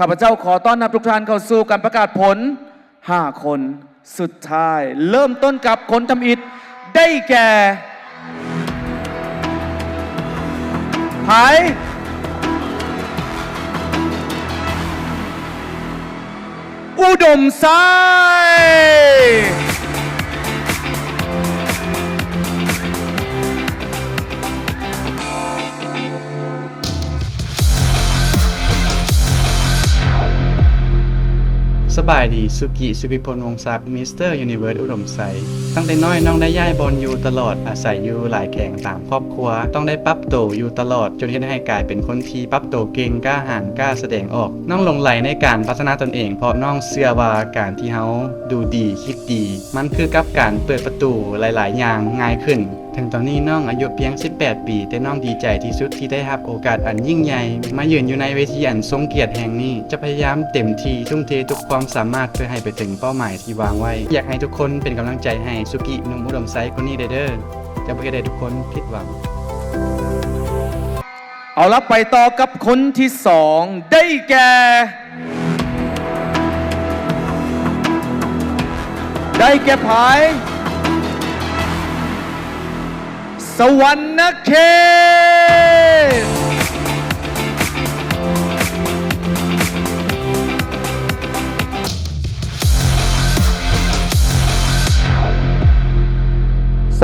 ข้าพเจ้าขอต้อนรับทุกท่านเข้าสู่การประกาศผล5 คนสุดท้ายเริ่มต้นกับคนทำอิฐได้แก่ไผ่อุดมไซสบายดีสุกิสุภิพลวงศ์ศักดิ์มิสเตอร์ยูนิเวิร์สอุดมไซตั้งแต่น้อยน้องได้ย้ายบอลอยู่ตลอดอาศัยอยู่หลายแข่งตามครอบครัวต้องได้ปรับตัวอยู่ตลอดจนเฮ็ดให้กลายเป็นคนที่ปรับตัวเก่งกล้าหาญกล้าแสดงออกน้องหลงไหลในการพัฒนาตนเองเพราะน้องเชื่อว่าการที่เฮาดูดีคิดดีมันคือกับการเปิดประตูหลายๆอย่างง่ายขึ้นถึงตอนนี้น้องอายุเพียง18 ปีแต่น้องดีใจที่สุดที่ได้รับโอกาสอันยิ่งใหญ่มายืนอยู่ในเวทีอันทรงเกียรติแห่งนี้จะพยายามเต็มที่ทุ่มเททุกความสามารถเพื่อให้ไปถึงเป้าหมายที่วางไว้อยากให้ทุกคนเป็นกำลังใจให้สุกิหนุ่มอุดมไซคนนี้เด้อจะบ่ให้ทุกคนผิดหวังเอาละไปต่อกับคนที่2ได้แก่ไผ่สวรรณเขต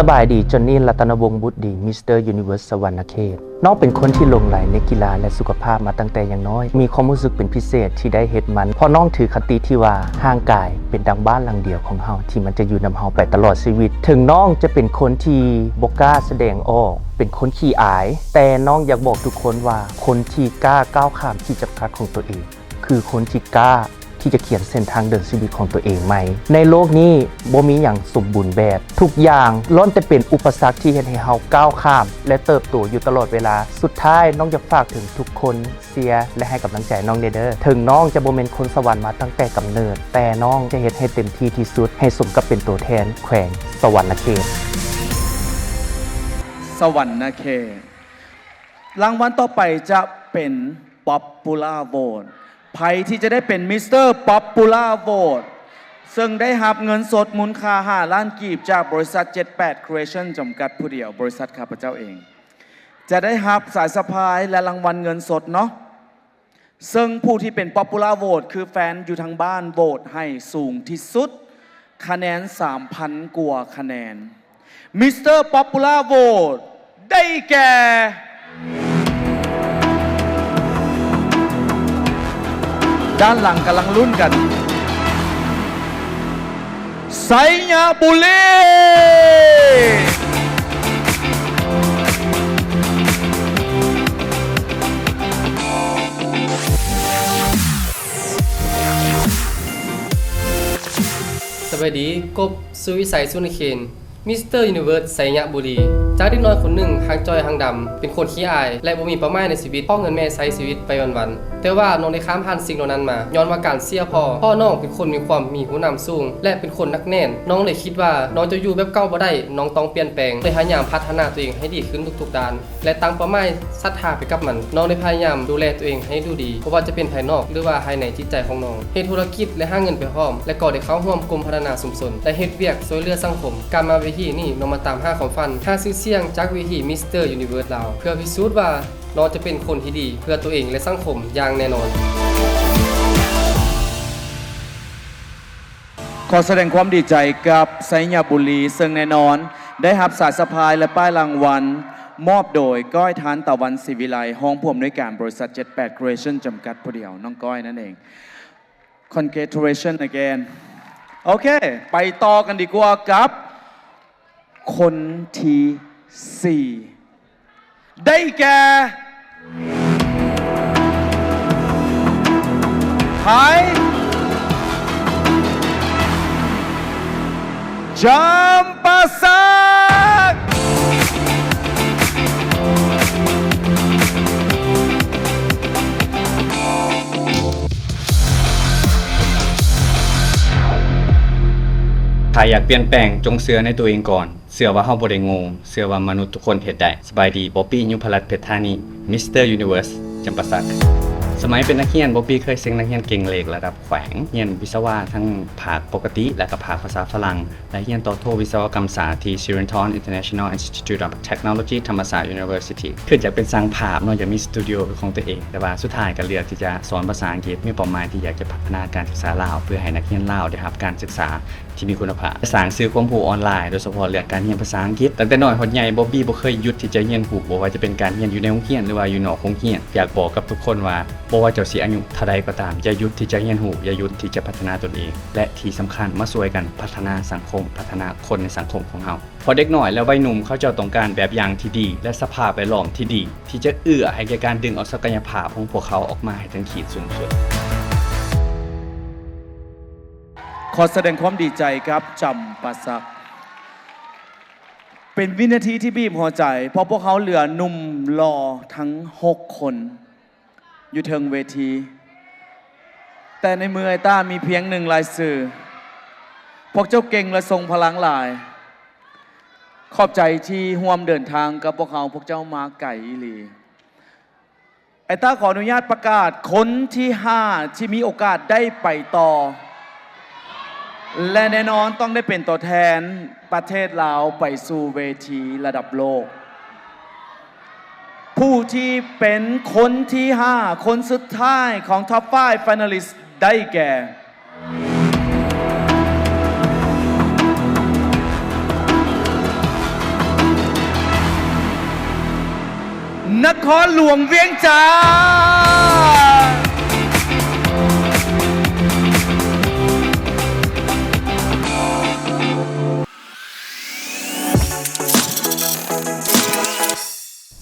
สบายดีจอนนี่รัตนวงศ์บุตรดีมิสเตอร์ยูนิเวิร์สสวรรณเขตน้องเป็นคนที่หลงไหลในกีฬาและสุขภาพมาตั้งแต่ยังน้อยมีความรู้สึกเป็นพิเศษที่ได้เฮ็ดมันเพราะน้องถือคติที่ว่าห่างกายเป็นดังบ้านหลังเดียวของเฮาที่มันจะอยู่นำเฮาไปตลอดชีวิตถึงน้องจะเป็นคนที่บ่กล้าแสดงออกเป็นคนขี้อายแต่น้องอยากบอกทุกคนว่าคนที่กล้าก้าวข้ามขีดจำกัดของตัวเองคือคนที่กล้าที่จะเขียนเส้นทางเดินชีวิตของตัวเองใหม่ในโลกนี้บ่มีอย่างสมบูรณ์แบบทุกอย่างล้วนแต่เป็นอุปสรรคที่เฮ็ดให้เฮาก้าวข้ามและเติบโตอยู่ตลอดเวลาสุดท้ายน้องอยากฝากถึงทุกคนเชียร์และให้กำลังใจน้องเด้อถึงน้องจะบ่แม่นคนสวรรค์มาตั้งแต่กำเนิดแต่น้องจะเฮ็ดให้เต็มที่ที่สุดให้สมกับเป็นตัวแทนแขวงสวรรณเขตสวรรณเขตรางวัลต่อไปจะเป็น Popular Vote ไผ่ที่จะได้เป็นมิสเตอร์ป๊อปปูล่าโหวตซึ่งได้รับเงินสดมูลค่า5 ล้านกีบจากบริษัท 78 Creation จำกัดผู้เดียวบริษัทข้าพเจ้าเองจะได้รับสายสะพายและรางวัลเงินสดเนาะซึ่งผู้ที่เป็นป๊อปปูล่าโหวตคือแฟนอยู่ทางบ้านโหวตให้สูงที่สุดคะแนน 3,000 กว่าคะแนนมิสเตอร์ป๊อปปูล่าโหวตได้แก่ด้านหลังกำลังลุ้นกันไสยบุรีสวัสดีกบสุวิสัยสุนเคนมิสเตอร์ยูนิเวิร์สไสยบุรีจากเด็กน้อยคนหนึ่งหางจอยหางดำเป็นคนขี้อายและบ่มีเป้าหมายในชีวิตพ่อเงินแม่ใช้ชีวิตไปวันๆแต่ว่าน้องได้ข้ามผ่านสิ่งเหล่านั้นมาย้อนว่าการเสียพ่อน้องเป็นคนมีความมีหูนำสูงและเป็นคนนักแน่นน้องเลยคิดว่าน้องจะอยู่แบบเก่าบ่ได้น้องต้องเปลี่ยนแปลงเลยพยายามพัฒนาตัวเองให้ดีขึ้นทุกๆด้านและตั้งเป้าหมายศรัทธาไปกับมันน้องได้พยายามดูแลตัวเองให้ดูดีเพราะว่าจะเป็นภายนอกหรือว่าภายในจิตใจของน้องเฮ็ดธุรกิจและหาเงินไปพร้อมและก็ได้เข้าร่วมกลุ่มพัฒนาชุมชนและเฮ็ดเวียกช่วยเหลือสังคมการมาเวทีนี้น้องมาตามหาความฝันหาชื่อเสียงจากเวทีมิสเตอร์ยูนิเวิร์สลาวเพื่อพิสูจน์ว่าน้องจะเป็นคนที่ดีเพื่อตัวเองและสังคมอย่างแน่นอนขอแสดงความดีใจกับไสยบุรีซึ่งแน่นอนได้รับสายสะพายและป้ายรางวัลมอบโดยก้อยทานตะวันศิวิไลห้องผู้อำนวยการบริษัท 78 Creation จำกัดผู้เดียวน้องก้อยนั่นเอง Congratulations again โอเคไปต่อกันดีกว่ากับคนที่4ได้แก่ไผ่จำปาสักถ้าอยากเปลี่ยนแปลงจงเชื่อในตัวเองก่อนเชื่อว่าเฮาบ่ได้โง่เชื่อว่ามนุษย์ทุกคนเฮ็ดได้สบายดีป๊อปปี้ยุพรัตน์เพชรธานีมิสเตอร์ยูนิเวิร์สจำปาสัก สมัยเป็นนักเรียนบ๊อบบี้เคยเซ็งนักเรียนเก่งเลขระดับแขวงเรียนวิศวะทั้งภาคปกติและก็ภาคภาษาฝรั่งและเรียนต่อโทวิศวกรรมศาสตร์ที่ Sirenton International Institute of Technology ธรรมศาสตร์ University คืออยากเป็นสร้างภาพเนาะอยากมีสตูดิโอเป็นของตัวเองแต่ว่าสุดท้ายก็เลือกที่จะสอนภาษาอังกฤษมีเป้าหมายที่อยากจะพัฒนาการศึกษาลาวเพื่อให้นักเรียนลาวได้รับการศึกษาที่มีคุณภาพสร้างสื่อความรู้ออนไลน์โดยเฉพาะเรื่องการเรียนภาษาอังกฤษตั้งแต่น้อยฮอดใหญ่บ๊อบบี้บ่เคยหยุดที่จะเรียนรู้บ่ว่าจะเป็นการเรียนอยู่ในโรงเรียนหรือว่าอยู่นอกโรงเรียนอยากบอกกับทุกคนว่าบ่ว่าเจ้าสิอายุเท่าใดก็ตามอย่าหยุดที่จะเรียนรู้อย่าหยุดที่จะพัฒนาตนเอง และที่สำคัญมาช่วยกันพัฒนาสังคมพัฒนาคนในสังคมของเราพอเด็กน้อยและวัยหนุ่มเขาจะต้องการแบบอย่างที่ดีและสภาพแวดล้อมที่ดีที่จะเอื้อให้แก่การดึงเอาศักยภาพของพวกเขาออกมาให้ถึงขีดสูงสุด ขอแสดงความดีใจครับจำปาสักเป็นวินาทีที่บีบหัวใจเพราะพวกเขาเหลือหนุ่มหล่อทั้ง6 คนอยู่เทิงเวทีแต่ในมือไอ้ต้ามีเพียง1ลายสื่อพวกเจ้าเก่งและทรงพลังหลายขอบใจที่ห่วมเดินทางกับพวกเขาพวกเจ้ามาไก่อีหลีไอ้ต้าขออนุญาตประกาศคนที่5ที่มีโอกาสได้ไปต่อและแน่นอนต้องได้เป็นตัวแทนประเทศลาวไปสู่เวทีระดับโลกผู้ที่เป็นคนที่5คนสุดท้ายของ Top 5 Finalist ได้แก่นครหลวงเวียงจันทร์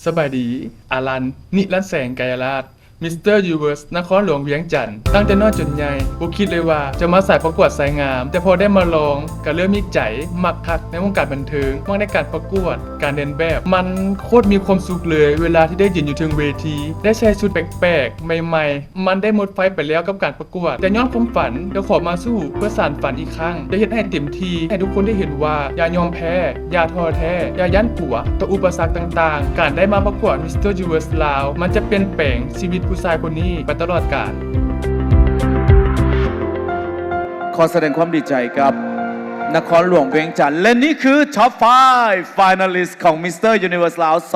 สบายดีอารัน นิรันดร์แสงกายราชมิสเตอร์ยูนิเวิร์สนครหลวงเวียงจันทร์ตั้งแต่น้อยจนใหญ่บ่คิดเลยว่าจะมาสายประกวดสายงาม แต่พอได้มาลองก็เริ่มมีใจมักคักในวงการบันเทิงมักในการประกวดการเดินแบบ มันโคตรมีความสุขเลยเวลาที่ได้ยืนอยู่ถึงเวทีได้ใช้ชุดแปลกๆใหม่ๆมันได้หมดไฟไปแล้วกับการประกวดแต่ย้อนความฝันเดี๋ยวขอมาสู้เพื่อสานฝันอีกครั้งจะเฮ็ดให้เต็มที่ให้ทุกคนได้เห็นว่าอย่ายอมแพ้อย่าท้อแท้อย่ายั้นผัวต่ออุปสรรคต่างๆการได้มาประกวดมิสเตอร์ยูนิเวิร์สลาวมันจะเปลี่ยนแปลงชีวิตผู้ชายคนนี้ไปตลอดกาล ขอแสดงความดีใจกับนครหลวงเวียงจันทร์และนี่คือ Top 5 Finalist ของ Mr. Universe ลาว 2025